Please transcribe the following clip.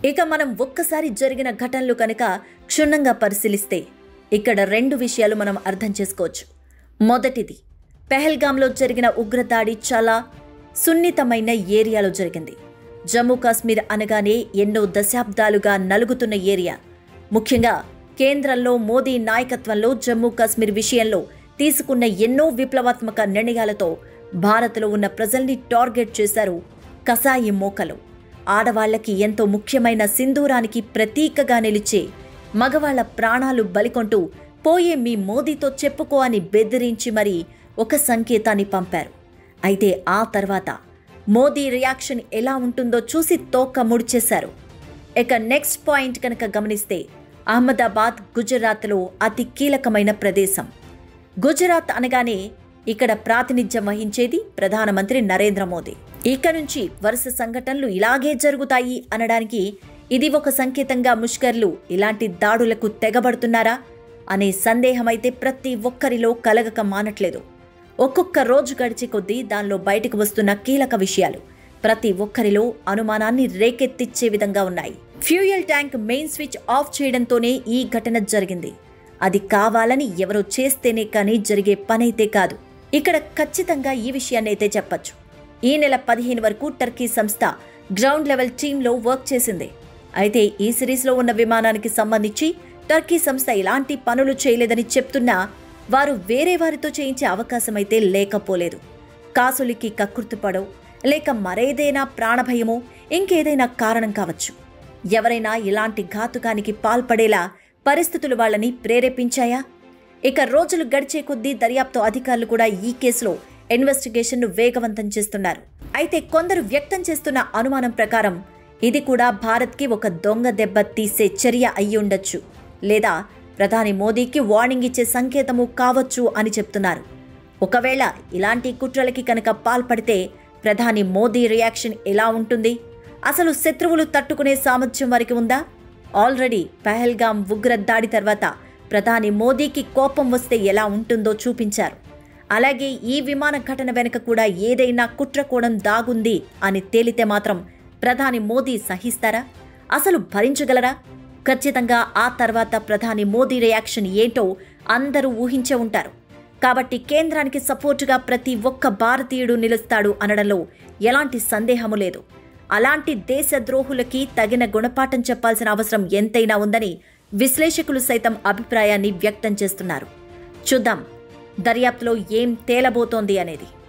ఇక మనం ఒక్కసారి జరిగిన ఘటనలు కనుక క్షుణ్ణంగా పరిశీలిస్తే ఇక్కడ రెండు విషయాలు మనం అర్థం చేసుకోవచ్చు. మొదటిది, పెహల్గాంలో జరిగిన ఉగ్రదాడి చాలా సున్నితమైన ఏరియాలో జరిగింది. జమ్మూ కాశ్మీర్ అనగానే ఎన్నో దశాబ్దాలుగా నలుగుతున్న ఏరియా. ముఖ్యంగా కేంద్రంలో మోదీ నాయకత్వంలో జమ్మూ కాశ్మీర్ విషయంలో తీసుకున్న ఎన్నో విప్లవాత్మక నిర్ణయాలతో భారత్లో ఉన్న ప్రజల్ని టార్గెట్ చేశారు కసాయి మోకలు. ఆడవాళ్లకి ఎంతో ముఖ్యమైన సింధూరానికి ప్రతీకగా నిలిచే మగవాళ్ల ప్రాణాలు బలికొంటూ పోయే మీ మోదీతో చెప్పుకో అని బెదిరించి మరీ ఒక సంకేతాన్ని పంపారు. అయితే ఆ తర్వాత మోదీ రియాక్షన్ ఎలా ఉంటుందో చూసి తోక ముడిచేశారు. ఇక నెక్స్ట్ పాయింట్ కనుక గమనిస్తే అహ్మదాబాద్ గుజరాత్లో అతి కీలకమైన ప్రదేశం. గుజరాత్ అనగానే ఇక్కడ ప్రాతినిధ్యం వహించేది ప్రధానమంత్రి నరేంద్ర మోదీ. ఇక నుంచి వరుస సంఘటనలు ఇలాగే జరుగుతాయి అనడానికి ఇది ఒక సంకేతంగా ముష్కర్లు ఇలాంటి దాడులకు తెగబడుతున్నారా అనే సందేహమైతే ప్రతి ఒక్కరిలో కలగక మానట్లేదు. ఒక్కొక్క రోజు గడిచే కొద్దీ దానిలో బయటకు వస్తున్న కీలక విషయాలు ప్రతి ఒక్కరిలో అనుమానాన్ని రేకెత్తిచ్చే విధంగా ఉన్నాయి. Fuel tank main switch off చేయడంతోనే ఈ ఘటన జరిగింది. అది కావాలని ఎవరో చేస్తేనే కానీ జరిగే పనైతే కాదు. ఇక్కడ ఖచ్చితంగా ఈ విషయాన్ని అయితే చెప్పచ్చు. ఈ నెల 15 వరకు టర్కీ సంస్థ గ్రౌండ్ లెవెల్ టీంలో వర్క్ చేసింది. అయితే ఈ సిరీస్లో ఉన్న విమానానికి సంబంధించి టర్కీ సంస్థ ఇలాంటి పనులు చేయలేదని చెప్తున్నా వారు వేరే వారితో చేయించే అవకాశమైతే లేకపోలేదు. కాసులికి కక్కుర్తిపడో లేక మరేదైనా ప్రాణభయమో ఇంకేదైనా కారణం కావచ్చు. ఎవరైనా ఇలాంటి ఘాతుకానికి పాల్పడేలా పరిస్థితులు వాళ్ళని ప్రేరేపించాయా? ఇక రోజులు గడిచే కొద్దీ దర్యాప్తు అధికారులు కూడా ఈ కేసులో ఇన్వెస్టిగేషన్ను వేగవంతం చేస్తున్నారు. అయితే కొందరు వ్యక్తం చేస్తున్న అనుమానం ప్రకారం ఇది కూడా భారత్కి ఒక దొంగ దెబ్బ తీసే చర్య అయ్యుండొచ్చు, లేదా ప్రధాని మోదీకి వార్నింగ్ ఇచ్చే సంకేతము కావచ్చు అని చెప్తున్నారు. ఒకవేళ ఇలాంటి కుట్రలకి కనుక పాల్పడితే ప్రధాని మోదీ రియాక్షన్ ఎలా ఉంటుంది? అసలు శత్రువులు తట్టుకునే సామర్థ్యం వారికి ఉందా? ఆల్రెడీ పెహల్గాం ఉగ్ర దాడి తర్వాత ప్రధాని మోదీకి కోపం వస్తే ఎలా ఉంటుందో చూపించారు. అలాగే ఈ విమాన ఘటన వెనుక కూడా ఏదైనా కుట్రకోణం దాగుంది అని తేలితే మాత్రం ప్రధాని మోదీ సహిస్తారా? అసలు భరించగలరా? ఖచ్చితంగా ఆ తర్వాత ప్రధాని మోదీ రియాక్షన్ ఏంటో అందరూ ఊహించే ఉంటారు. కాబట్టి కేంద్రానికి సపోర్టుగా ప్రతి ఒక్క భారతీయుడు నిలుస్తాడు అనడంలో ఎలాంటి సందేహము లేదు. అలాంటి దేశద్రోహులకి తగిన గుణపాఠం చెప్పాల్సిన అవసరం ఎంతైనా ఉందని విశ్లేషకులు సైతం అభిప్రాయాన్ని వ్యక్తం చేస్తున్నారు. చూద్దాం దర్యాప్తులో ఏం తేలబోతోంది అనేది.